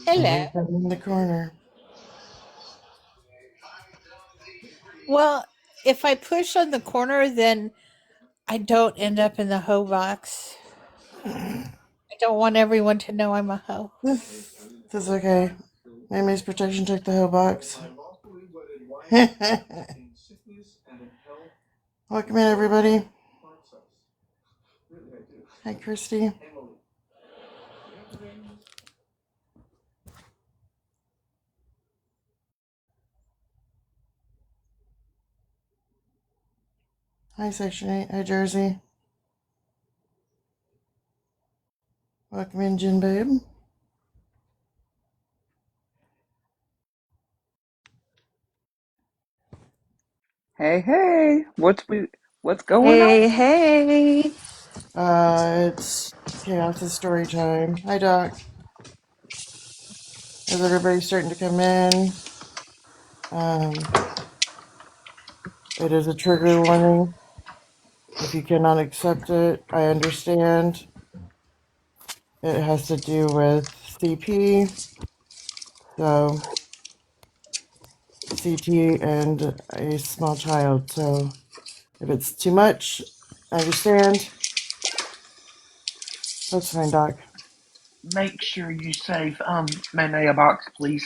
Hello. Somebody's hiding in the corner. Well, if I push on the corner, then I don't end up in the hoe box. I don't want everyone to know I'm a hoe. That's okay. May's protection took the hoe box. Welcome in, everybody. Hi, Christy. Hi, Section 8. Hi, Jersey. Welcome in, Jen Babe. Hey, what's going on? Hey. It's Chaos' story time. Hi, Doc. As everybody's starting to come in, it is a trigger warning. If you cannot accept it, I understand. It has to do with CP, so CT and a small child. So if it's too much, I understand. That's fine, Doc. Make sure you save Mayme a box, please.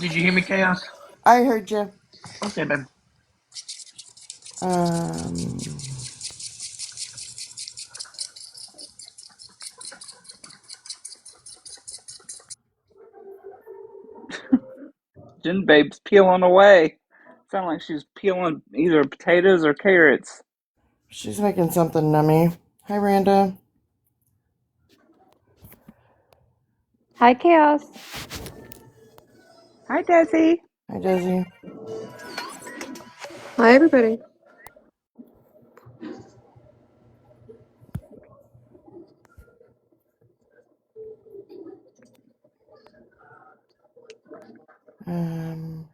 Did you hear me, Chaos? I heard you. Okay, babe. Um, Jen Babe's peeling away. Sound like she's peeling either potatoes or carrots. she's making something nummy. Hi, Randa. Hi, Chaos. Hi, Desi. Hi, Desi. Hi, everybody. Um,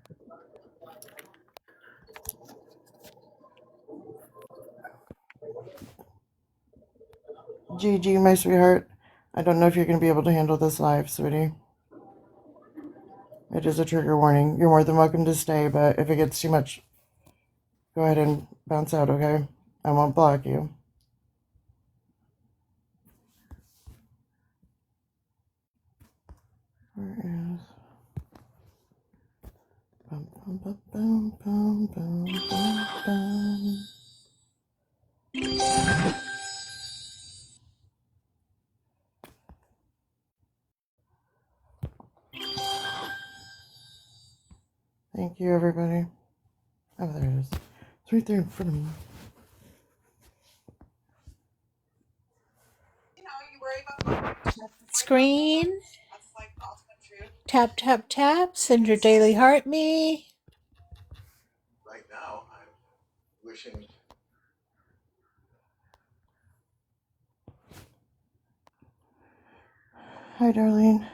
Gigi, my sweetheart. I don't know if you're going to be able to handle this live, sweetie. It is a trigger warning. You're more than welcome to stay, but if it gets too much, go ahead and bounce out, okay? I won't block you. Where is... Bum, bum, bum, bum, bum, bum, bum, bum. Thank you, everybody. Oh, there it is. It's right there in front of me. Screen. Tap, tap, tap. Send your daily heart me. Right now, I'm wishing. Hi, Darlene.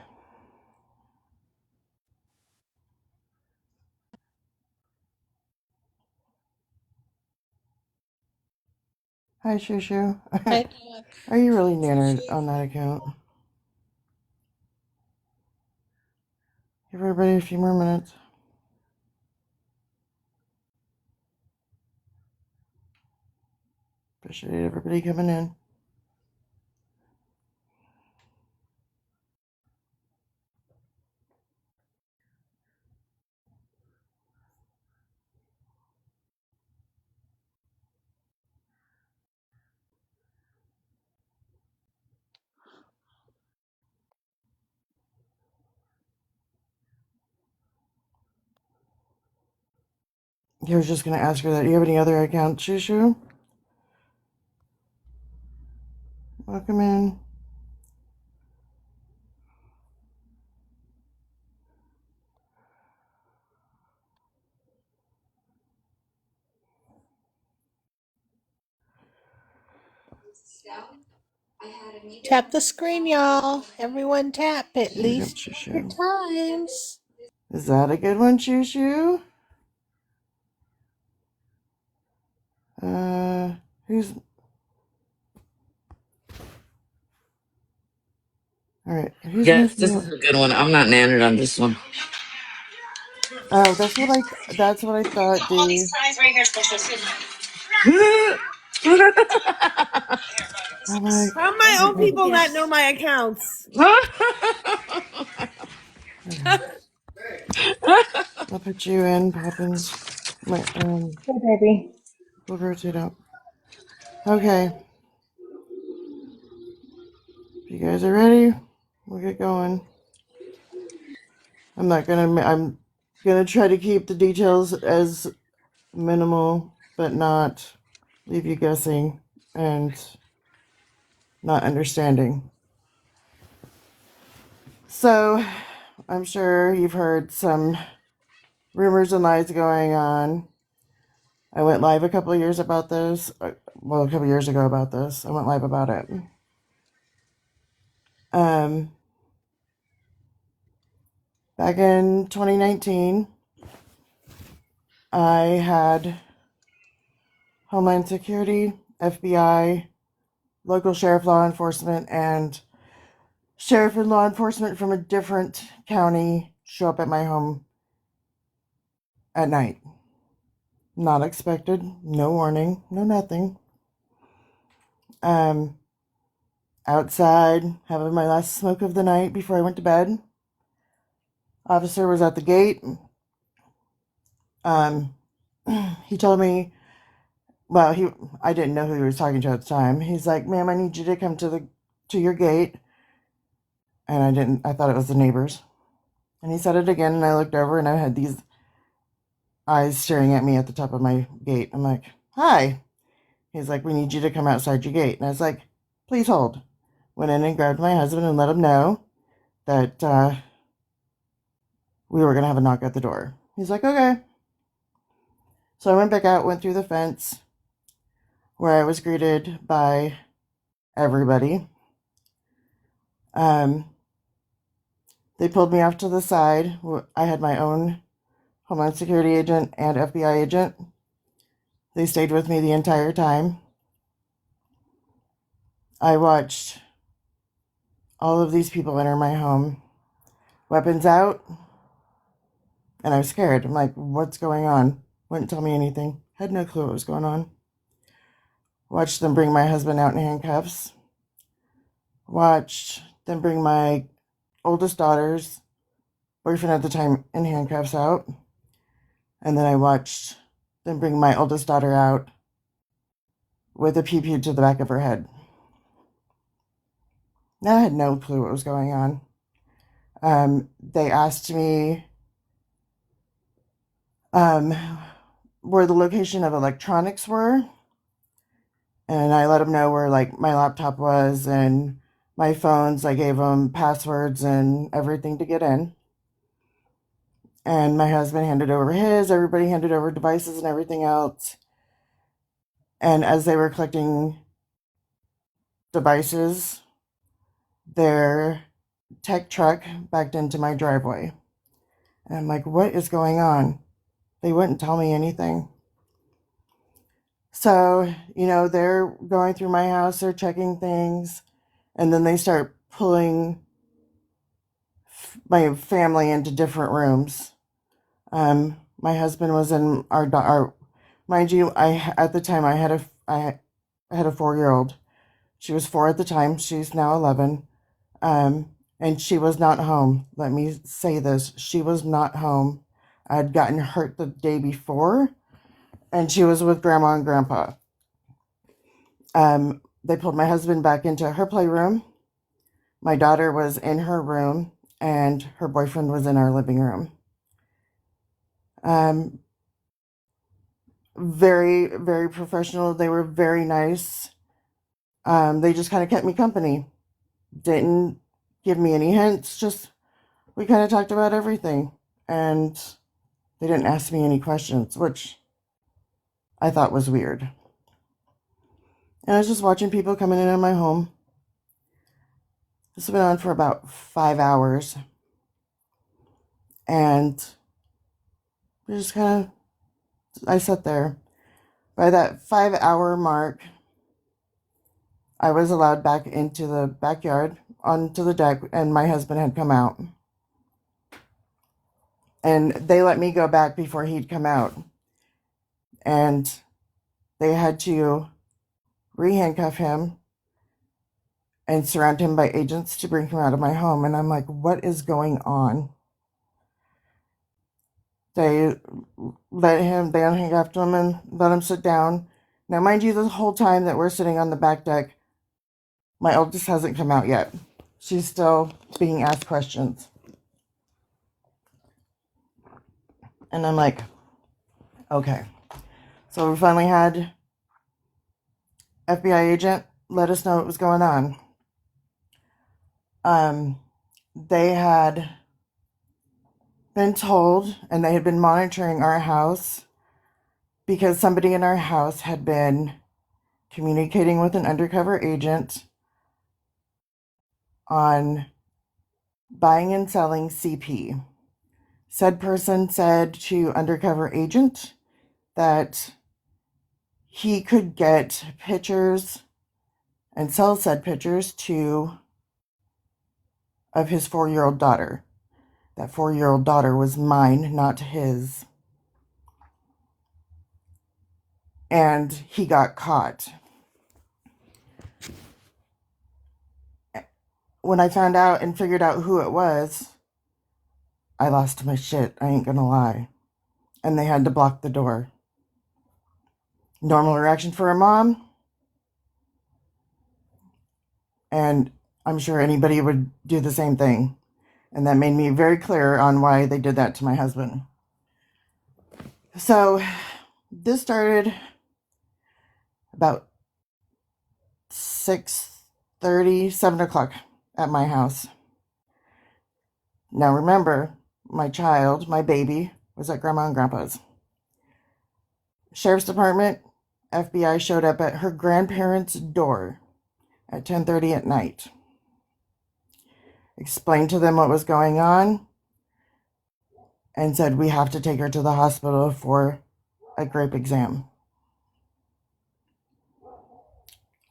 Hi, Shushu. Hi, Doc. Are you really nannered on that account? Give everybody a few more minutes. Appreciate everybody coming in. I was just going to ask her that. Do you have any other accounts, Shushu? Welcome in. Tap the screen, y'all. Everyone tap at There you go, least 100 Shushu. times. Is that a good one, Shushu? Uh, who's... All right, who's Yes, making this it? is a good one. I'm not nannered on this one. Oh, that's what I thought, Dee. I'm like, How my own okay, people not know my accounts? okay. I'll put you in, Poppins. My Hey, baby. we'll rotate out. Okay, if you guys are ready, we'll get going. I'm gonna try to keep the details as minimal, but not leave you guessing and not understanding. So, I'm sure you've heard some rumors and lies going on. I went live a couple of years about this. Well, a couple of years ago about this. I went live about it. Back in 2019, I had Homeland Security, FBI, local sheriff law enforcement, and sheriff and law enforcement from a different county show up at my home at night. Not expected, no warning, no nothing. Outside, having my last smoke of the night before I went to bed. Officer was at the gate. He told me, well, I didn't know who he was talking to at the time. He's like, "Ma'am, I need you to come to your gate." And I thought it was the neighbors. And he said it again, and I looked over, and I had these eyes staring at me at the top of my gate. I'm like, "Hi." He's like, "We need you to come outside your gate." And I was like, "Please hold." Went in and grabbed my husband and let him know that we were going to have a knock at the door. He's like, "Okay." So I went back out, went through the fence, where I was greeted by everybody. They pulled me off to the side. I had my own Homeland Security agent and FBI agent. They stayed with me the entire time. I watched all of these people enter my home, weapons out, and I was scared. I'm like, "What's going on?" Wouldn't tell me anything. Had no clue what was going on. Watched them bring my husband out in handcuffs. Watched them bring my oldest daughter's boyfriend at the time in handcuffs out. And then I watched them bring my oldest daughter out with a pew pew to the back of her head. Now I had no clue what was going on. They asked me where the location of electronics were, and I let them know where like my laptop was and my phones. I gave them passwords and everything to get in. And my husband handed over his. Everybody handed over devices and everything else. And as they were collecting devices, their tech truck backed into my driveway. And I'm like, "What is going on?" They wouldn't tell me anything. So, they're going through my house, they're checking things, and then they start pulling my family into different rooms. My husband was in our mind you, at the time I had a 4-year-old. She was 4 at the time. She's now 11. And she was not home. Let me say this. She was not home. I had gotten hurt the day before, and she was with grandma and grandpa. They pulled my husband back into her playroom. My daughter was in her room, and her boyfriend was in our living room. Very, very professional. They were very nice. They just kind of kept me company. Didn't give me any hints. Just we kind of talked about everything, and they didn't ask me any questions, which I thought was weird. And I was just watching people coming in on my home. This went on for about 5 hours, and we just kind of. I sat there. By that 5-hour mark, I was allowed back into the backyard onto the deck, and my husband had come out. And they let me go back before he'd come out. And they had to re-handcuff him and surround him by agents to bring him out of my home. And I'm like, what is going on? They unhandcuffed him and let him sit down. Now, mind you, the whole time that we're sitting on the back deck, my oldest hasn't come out yet. She's still being asked questions. And I'm like, okay. So we finally had FBI agent let us know what was going on. They had been told, and they had been monitoring our house because somebody in our house had been communicating with an undercover agent on buying and selling CP. Said person said to undercover agent that he could get pictures and sell said pictures of his 4-year-old daughter. That 4-year-old daughter was mine, not his. And he got caught. When I found out and figured out who it was, I lost my shit. I ain't gonna lie. And they had to block the door. Normal reaction for a mom. And I'm sure anybody would do the same thing. And that made me very clear on why they did that to my husband. So this started about 6:30, 7 o'clock at my house. Now remember, my child, my baby, was at Grandma and Grandpa's. Sheriff's Department, FBI showed up at her grandparents' door at 10:30 at night. Explained to them what was going on and said we have to take her to the hospital for a grape exam.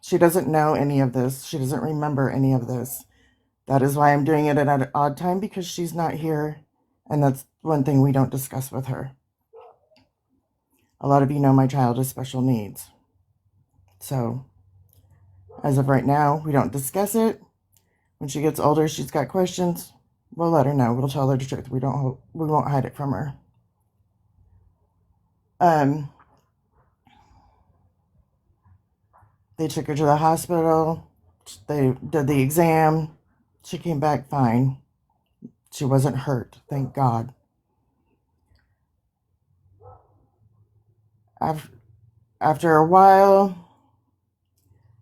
She doesn't know any of this. She doesn't remember any of this. That is why I'm doing it at an odd time, because she's not here, and that's one thing we don't discuss with her. A lot of you know my child has special needs. So, as of right now, we don't discuss it. When she gets older, she's got questions, we'll let her know. We'll tell her the truth. We won't hide it from her. They took her to the hospital. They did the exam. She came back fine. She wasn't hurt, thank God. After a while,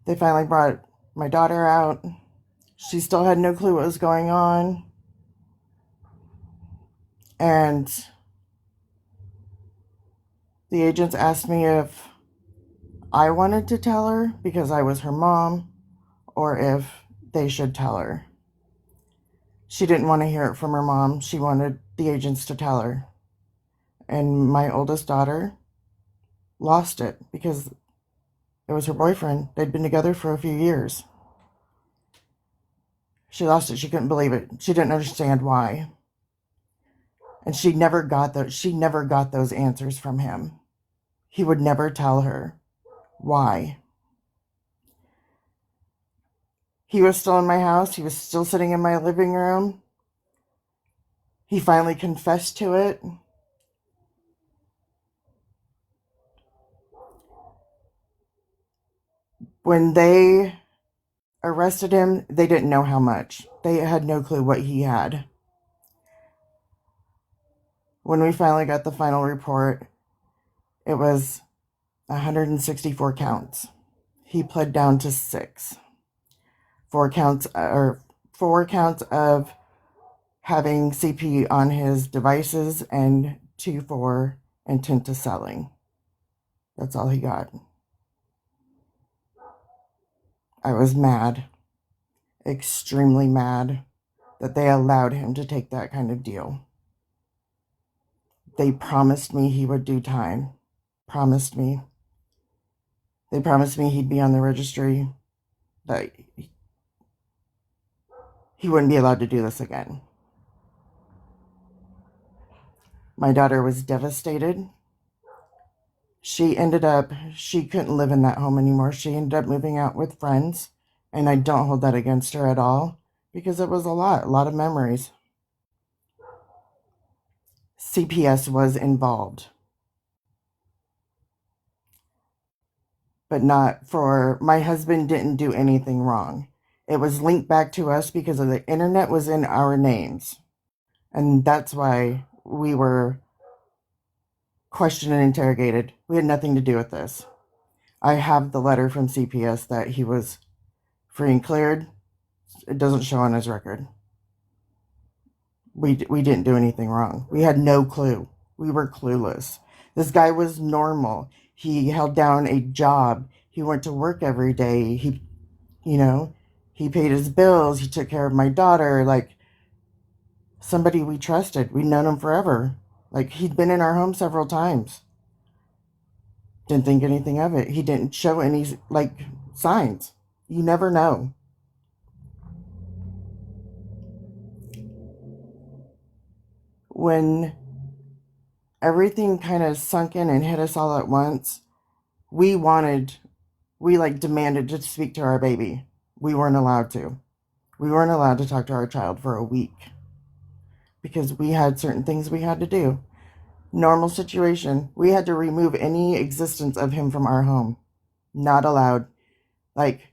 they finally brought my daughter out. She still had no clue what was going on. And the agents asked me if I wanted to tell her because I was her mom, or if they should tell her. She didn't want to hear it from her mom. She wanted the agents to tell her. And my oldest daughter lost it because it was her boyfriend. They'd been together for a few years. She lost it. She couldn't believe it. She didn't understand why. And she never got those answers from him. He would never tell her why. He was still in my house. He was still sitting in my living room. He finally confessed to it. When they arrested him, they didn't know how much. They had no clue what he had. When we finally got the final report, it was 164 counts. He pled down to 6. 4 counts of having CP on his devices and 2 for intent to selling. That's all he got. I was mad, extremely mad, that they allowed him to take that kind of deal. They promised me he would do time. Promised me. They promised me he'd be on the registry. That he wouldn't be allowed to do this again. My daughter was devastated. She couldn't live in that home anymore. She ended up moving out with friends, and I don't hold that against her at all because it was a lot of memories. CPS was involved, but not for, my husband didn't do anything wrong. It was linked back to us because of the internet was in our names. And that's why we were questioned and interrogated. We had nothing to do with this. I have the letter from CPS that he was free and cleared. It doesn't show on his record. We didn't do anything wrong. We had no clue. We were clueless. This guy was normal. He held down a job. He went to work every day. He paid his bills. He took care of my daughter. Like, somebody we trusted. We'd known him forever. Like, he'd been in our home several times. Didn't think anything of it. He didn't show any, like, signs. You never know. When everything kind of sunk in and hit us all at once, we demanded to speak to our baby. We weren't allowed to. We weren't allowed to talk to our child for a week because we had certain things we had to do. Normal situation. We had to remove any existence of him from our home. Not allowed. Like,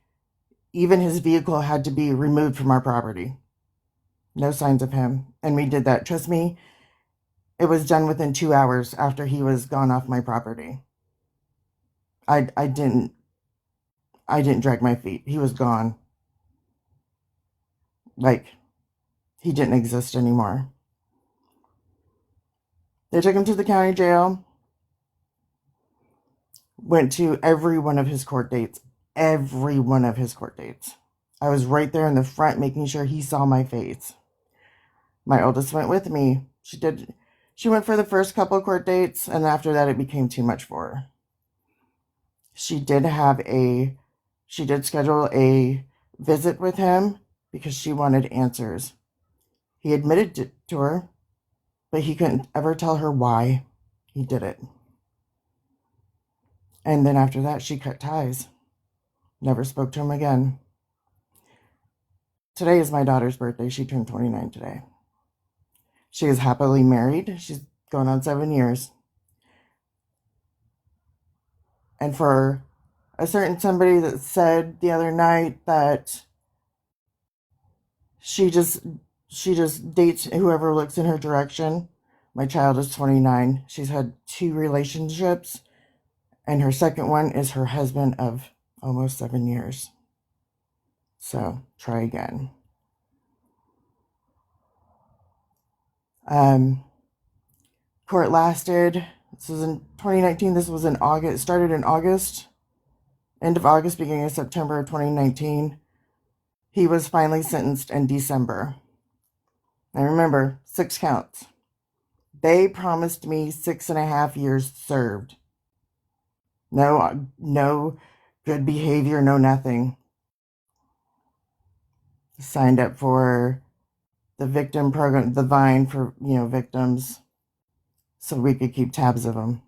even his vehicle had to be removed from our property. No signs of him. And we did that. Trust me, it was done within 2 hours after he was gone off my property. I didn't drag my feet. He was gone. Like, he didn't exist anymore. They took him to the county jail. Went to every one of his court dates. Every one of his court dates. I was right there in the front making sure he saw my face. My oldest went with me. She went for the first couple of court dates, and after that it became too much for her. She did schedule a visit with him because she wanted answers. He admitted to her, but he couldn't ever tell her why he did it. And then after that, she cut ties. Never spoke to him again. Today is my daughter's birthday. She turned 29 today. She is happily married. She's going on 7 years. And for a certain somebody that said the other night that she just dates whoever looks in her direction. My child is 29. She's had 2 relationships, and her second one is her husband of almost 7 years. So try again. Court lasted, this was in 2019, this was in August, started in August, end of August, beginning of September of 2019. He was finally sentenced in December. And remember, 6 counts. They promised me 6.5 years served. No good behavior, no nothing. Signed up for the victim program, the Vine for, victims, so we could keep tabs of them.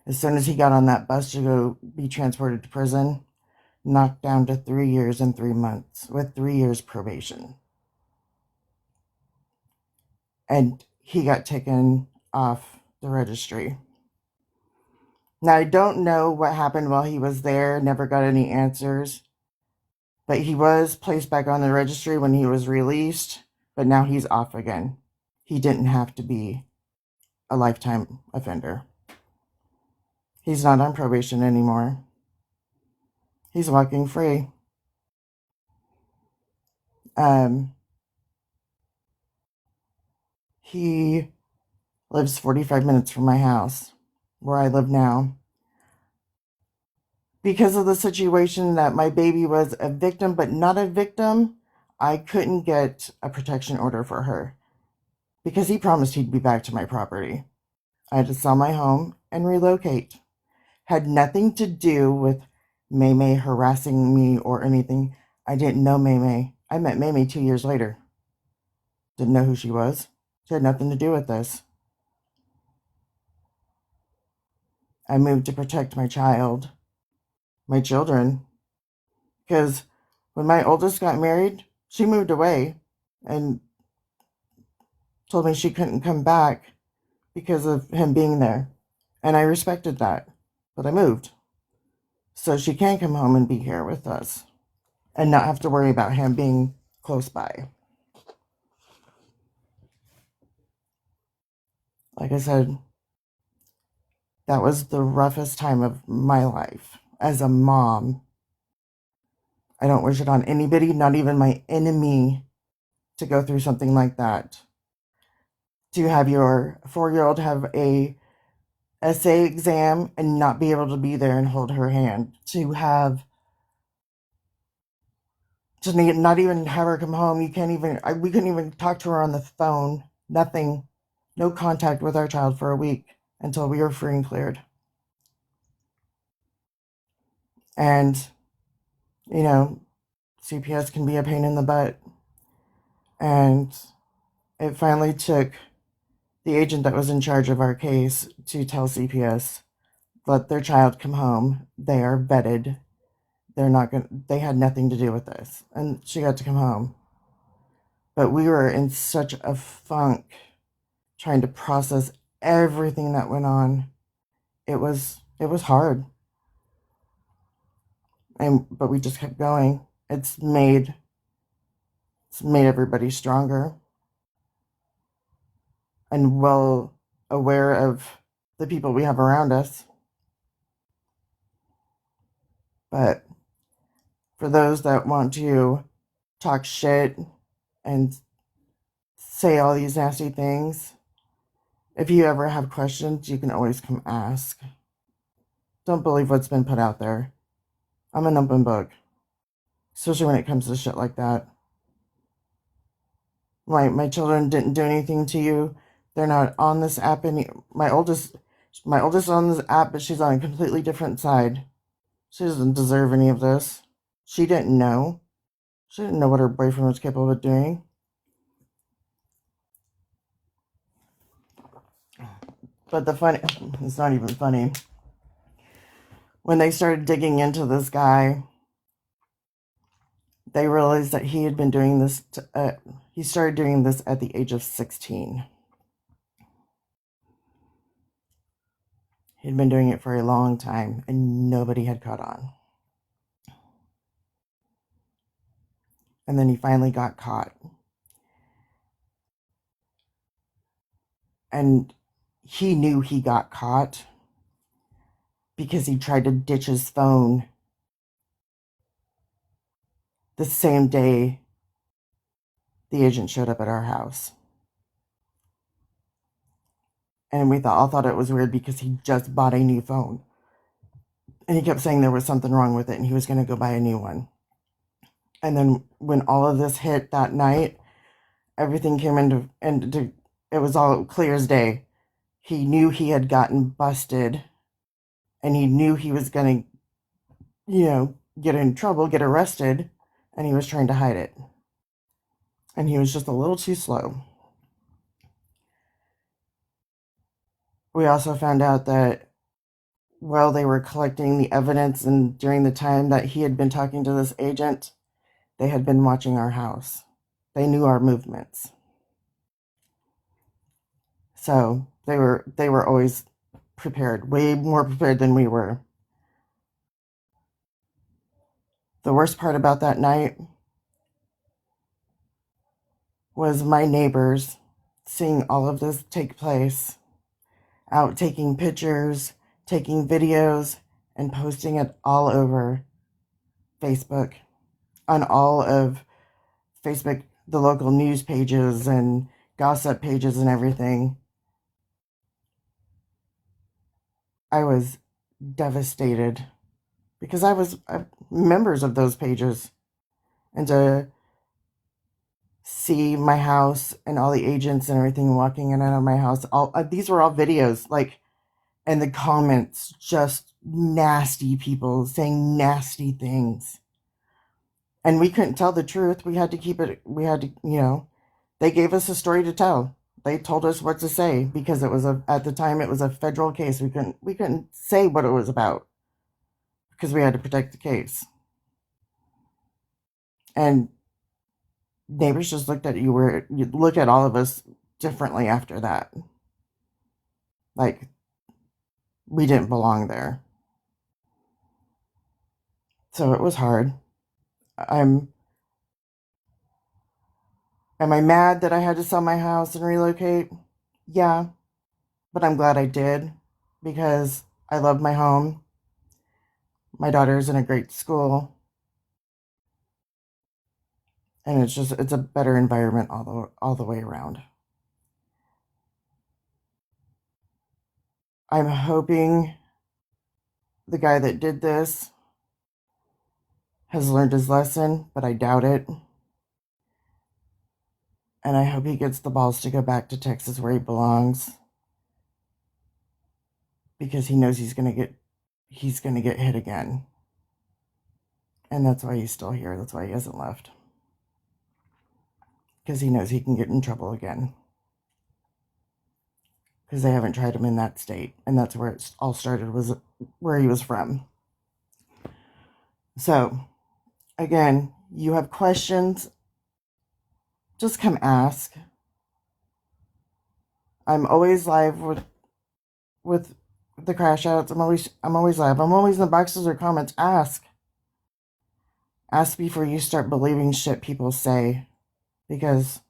As soon as he got on that bus to go be transported to prison, knocked down to 3 years and 3 months with 3 years probation. And he got taken off the registry. Now, I don't know what happened while he was there, never got any answers. But he was placed back on the registry when he was released, but now he's off again. He didn't have to be a lifetime offender. He's not on probation anymore. He's walking free. He lives 45 minutes from my house, where I live now. Because of the situation that my baby was a victim, but not a victim, I couldn't get a protection order for her. Because he promised he'd be back to my property. I had to sell my home and relocate. Had nothing to do with May harassing me or anything. I didn't know May. I met Mamie 2 years later. Didn't know who she was. She had nothing to do with this. I moved to protect my child, my children, because when my oldest got married, she moved away and told me she couldn't come back because of him being there. And I respected that. But I moved. So she can come home and be here with us and not have to worry about him being close by. Like I said, that was the roughest time of my life as a mom. I don't wish it on anybody, not even my enemy, to go through something like that. To have your 4-year-old have a essay exam and not be able to be there and hold her hand. To not even have her come home. We couldn't even talk to her on the phone. Nothing. No contact with our child for a week until we were free and cleared. And, CPS can be a pain in the butt. And it finally took the agent that was in charge of our case to tell CPS, let their child come home. They are vetted. They had nothing to do with this. And she got to come home. But we were in such a funk trying to process everything that went on. It was hard. But we just kept going. It's made everybody stronger and well aware of the people we have around us. But for those that want to talk shit and say all these nasty things, if you ever have questions, you can always come ask. Don't believe what's been put out there. I'm an open book, especially when it comes to shit like that. My children didn't do anything to you. They're not on this app my oldest on this app, but she's on a completely different side. She doesn't deserve any of this. She didn't know. She didn't know what her boyfriend was capable of doing. But it's not even funny. When they started digging into this guy, they realized that he had been doing this. He started doing this at the age of 16. He'd been doing it for a long time, and nobody had caught on. And then he finally got caught. And he knew he got caught because he tried to ditch his phone the same day the agent showed up at our house. And we all thought it was weird because he just bought a new phone. And he kept saying there was something wrong with it and he was going to go buy a new one. And then when all of this hit that night, everything came into it was all clear as day. He knew he had gotten busted and he knew he was going to, get in trouble, get arrested, and he was trying to hide it. And he was just a little too slow. We also found out that while they were collecting the evidence and during the time that he had been talking to this agent, they had been watching our house. They knew our movements. So they were always prepared, way more prepared than we were. The worst part about that night was my neighbors seeing all of this take place, out taking pictures, taking videos, and posting it all over Facebook, on all of Facebook, the local news pages and gossip pages and everything. I was devastated because I was members of those pages, and to see my house and all the agents and everything walking in and out of my house, these were all videos, and the comments, just nasty people saying nasty things. And we couldn't tell the truth. We had to keep it, we had to, they gave us a story to tell. They told us what to say because at the time it was a federal case. We couldn't say what it was about because we had to protect the case. And neighbors just looked at you look at all of us differently after that. Like we didn't belong there. So it was hard. Am I mad that I had to sell my house and relocate? Yeah, but I'm glad I did because I love my home. My daughter's in a great school. And it's a better environment all the way around. I'm hoping the guy that did this has learned his lesson, but I doubt it. And I hope he gets the balls to go back to Texas where he belongs. Because he knows he's gonna get hit again. And that's why he's still here. That's why he hasn't left. Because he knows he can get in trouble again. Because they haven't tried him in that state. And that's where it all started, was where he was from. So, again, you have questions, just come ask. I'm always live with the crash outs. I'm always live. I'm always in the boxes or comments. Ask before you start believing shit people say, because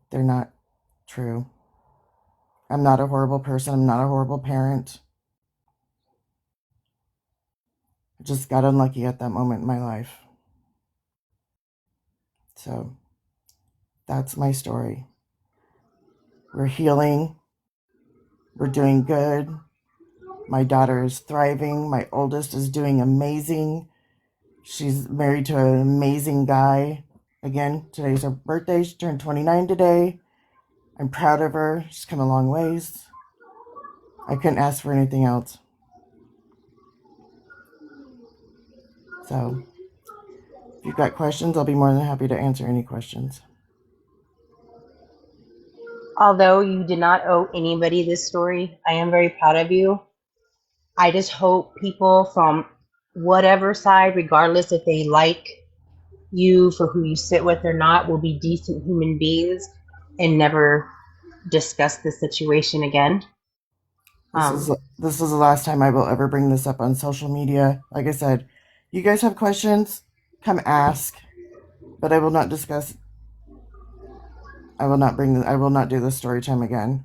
they're not true. I'm not a horrible person. I'm not a horrible parent. I just got unlucky at that moment in my life. So that's my story. We're healing. We're doing good. My daughter is thriving. My oldest is doing amazing. She's married to an amazing guy. Again, today's her birthday. She turned 29 today. I'm proud of her. She's come a long ways. I couldn't ask for anything else. So, if you've got questions, I'll be more than happy to answer any questions. Although you did not owe anybody this story, I am very proud of you. I just hope people from whatever side, regardless if they like you for who you sit with or not, will be decent human beings and never discuss this situation again. This is the last time I will ever bring this up on social media. Like I said, you guys have questions, come ask, but I will not discuss. I will not do this story time again.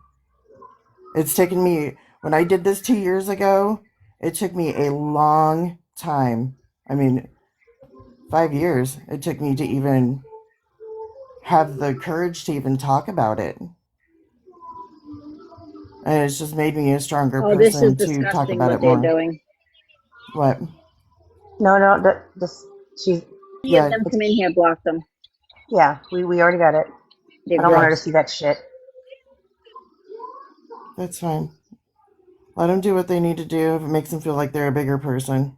It's taken me, when I did this 2 years ago, it took me a long time. 5 years. It took me to even have the courage to even talk about it. And it's just made me a stronger person to talk about it more. Doing. What? No, she's. Get them come in here, block them. Yeah, we already got it. I don't want her to see that shit. That's fine. Let them do what they need to do if it makes them feel like they're a bigger person.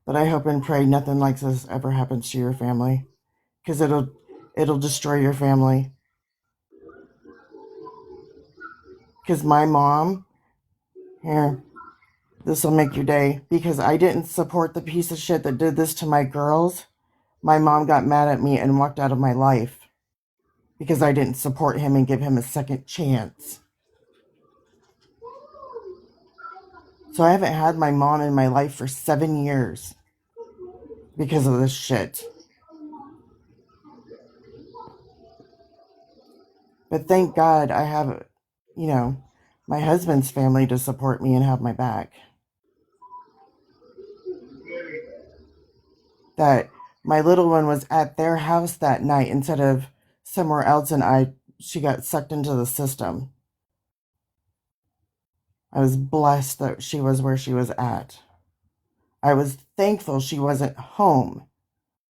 But I hope and pray nothing like this ever happens to your family. Because it'll destroy your family. Because my mom, here, this will make your day. Because I didn't support the piece of shit that did this to my girls. My mom got mad at me and walked out of my life. Because I didn't support him and give him a second chance. So I haven't had my mom in my life for 7 years. Because of this shit. But thank God I have, my husband's family to support me and have my back. That my little one was at their house that night instead of somewhere else, and she got sucked into the system. I was blessed that she was where she was at. I was thankful she wasn't home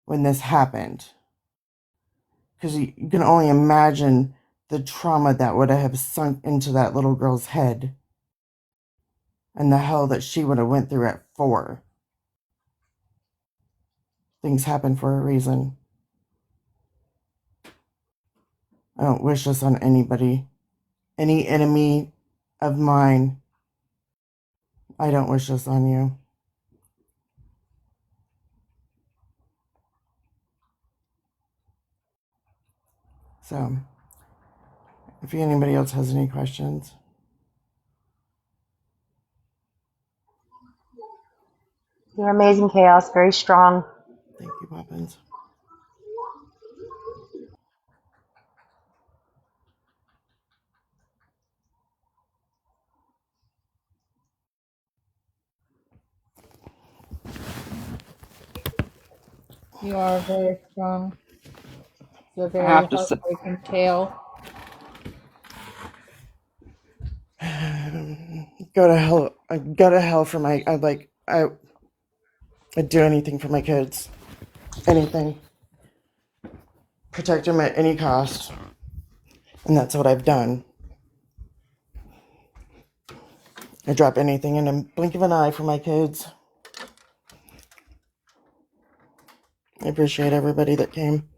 when this happened. Because you can only imagine the trauma that would have sunk into that little girl's head. And the hell that she would have went through at 4. Things happen for a reason. I don't wish this on anybody. Any enemy of mine, I don't wish this on you. So, if anybody else has any questions. You're amazing, Chaos. Very strong. Thank you, Poppins. You are very strong. It's a I very have to say, heartbreaking tale. Go to hell. Go to hell for my. I'd do anything for my kids. Anything. Protect them at any cost. And that's what I've done. I drop anything in a blink of an eye for my kids. I appreciate everybody that came.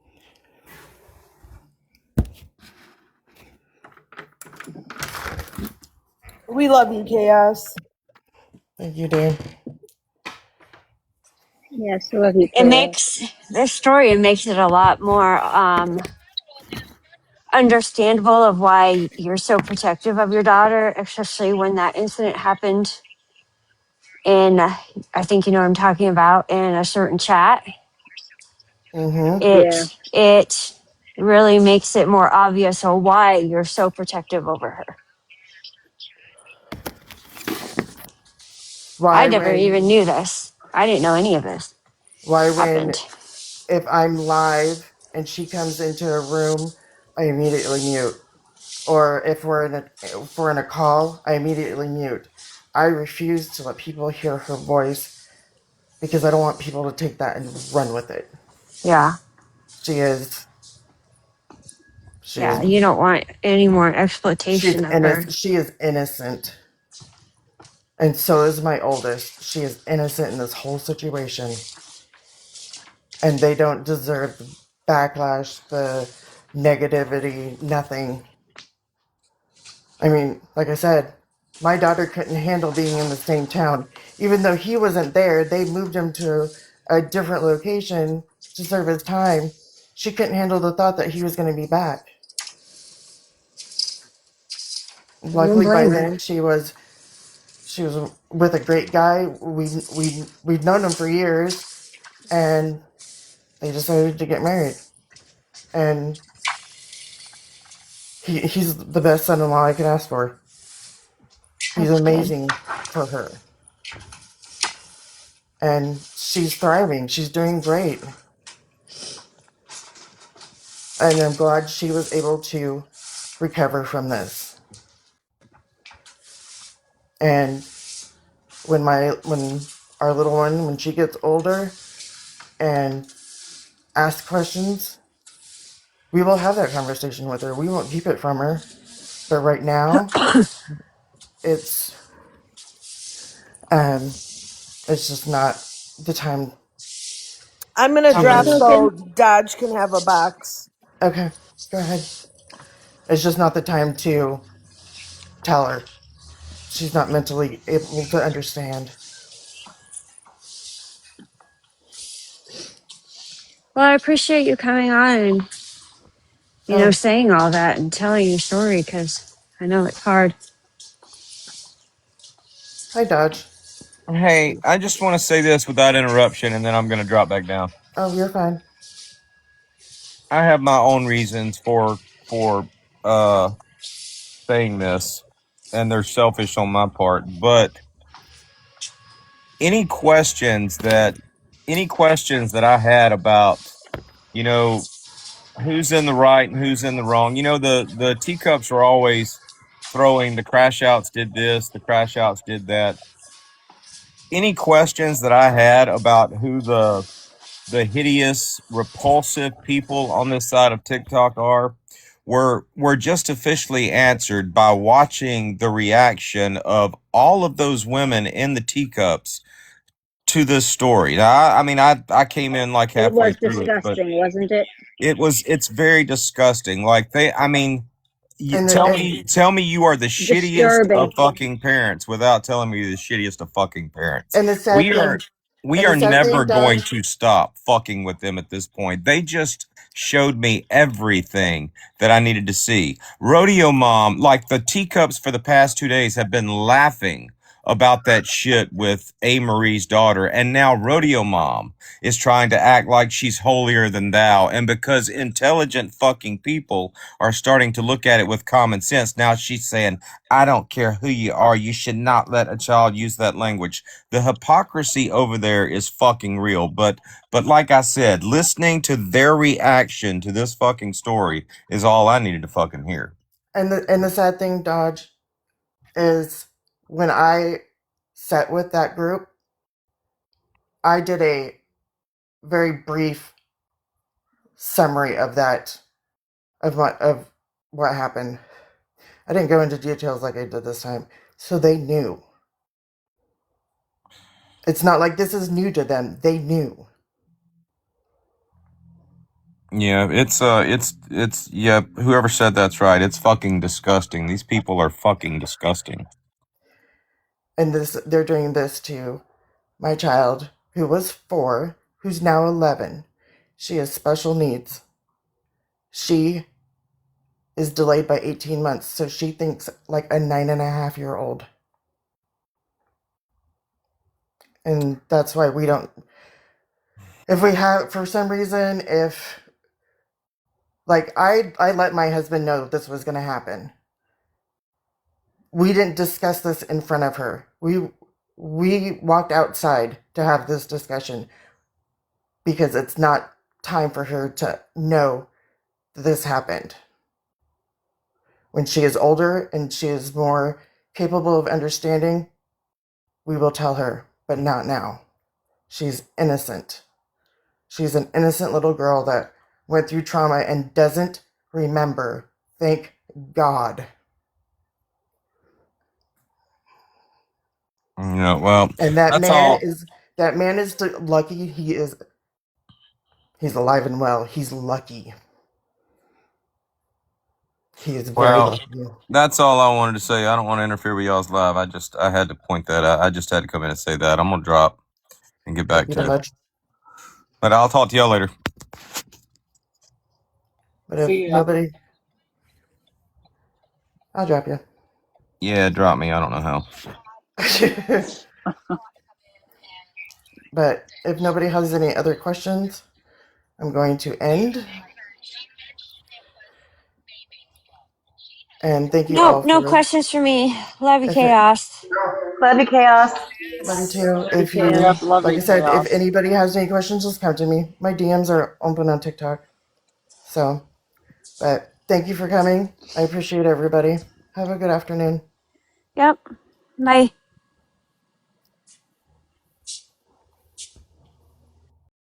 We love you, Chaos. Thank you, dear. Yes, I love you, It Chaos. makes this story, it makes it a lot more understandable of why you're so protective of your daughter, especially when that incident happened in, I think you know what I'm talking about, in a certain chat. Mm-hmm. Yeah. It really makes it more obvious of why you're so protective over her. I never even knew this. I didn't know any of this Why when happened. if I'm live and she comes into a room, I immediately mute. Or if we're in a call, I immediately mute. I refuse to let people hear her voice because I don't want people to take that and run with it. Yeah. She is Yeah. You don't want any more exploitation of her. she is innocent. And so is my oldest. She is innocent in this whole situation. And they don't deserve the backlash, the negativity, nothing. I mean, like I said, my daughter couldn't handle being in the same town. Even though he wasn't there, they moved him to a different location to serve his time. She couldn't handle the thought that he was going to be back. I don't Luckily, by blame her. then she was with a great guy. We'd known him for years, and they decided to get married. And he's the best son-in-law I could ask for. He's That's good. amazing for her. And she's thriving. She's doing great. And I'm glad she was able to recover from this. And when our little one, when she gets older and asks questions, we will have that conversation with her. We won't keep it from her. But right now, it's just not the time. I'm gonna She's drop Conversation. so broken. Dodge can have a box. Okay, go ahead. It's just not the time to tell her. She's not mentally able to understand. Well, I appreciate you coming on and, Oh, saying all that and telling your story because I know it's hard. hi, Dodge. Hey, I just want to say this without interruption, and then I'm going to drop back down. Oh, you're fine. I have my own reasons for uh saying this, and they're selfish on my part. But any questions that I had about, you know, who's in the right and who's in the wrong, the teacups are always throwing the crash outs did this, the crash outs did that. Any questions that I had about who the hideous, repulsive people on this side of TikTok were just officially answered by watching the reaction of all of those women in the teacups to this story. Now, I mean, I came in like It halfway was through it, but disgusting, wasn't it? it's very disgusting. Like I mean, And tell me you are the shittiest of Disturbing. fucking parents without telling me you're the shittiest of fucking parents. and the sad We are thing, we and the are sad never thing, going Dodge, to stop fucking with them at this point. They just showed me everything that I needed to see. Rodeo Mom, like the teacups for the past 2 days have been laughing about that shit with A. Marie's daughter, and now Rodeo Mom is trying to act like she's holier than thou. And because intelligent fucking people are starting to look at it with common sense, now she's saying, I don't care who you are, you should not let a child use that language. The hypocrisy over there is fucking real. But like I said, listening to their reaction to this fucking story is all I needed to fucking hear. and the sad thing, Dodge, is when I sat with that group, I did a very brief summary of what happened. I didn't go into details like I did this time, so they knew. It's not like this is new to them. They knew. Yeah, it's yeah, whoever said that's right. It's fucking disgusting. These people are fucking disgusting. And they're doing this to my child, who was 4, who's now 11. She has special needs. She is delayed by 18 months, so she thinks like a 9.5-year-old. And that's why we don't, if we have, for some reason, if, like, I let my husband know this was going to happen. We didn't discuss this in front of her. We walked outside to have this discussion because it's not time for her to know this happened. When she is older and she is more capable of understanding, we will tell her, but not now. She's innocent. She's an innocent little girl that went through trauma and doesn't remember. Thank God. Yeah, well, And that's all. that man is lucky. He's alive and well. He's lucky. He is very Well, lucky. that's all I wanted to say. I don't want to interfere with y'all's live. I had to point that out. I just had to come in and say that. I'm gonna drop and get back You to know, it. But I'll talk to y'all later. but if See ya. nobody, I'll drop you. Yeah, drop me. I don't know how. But if nobody has any other questions, I'm going to end. And thank you all No for. questions for me. Love you, If it, Chaos. Love you, Chaos. love you too. Love you, If Chaos. you, Yep, love like you, I said, if Chaos. anybody has any questions, just come to me. My DMs are open on TikTok. So, but thank you for coming. I appreciate everybody. Have a good afternoon. Yep. Bye.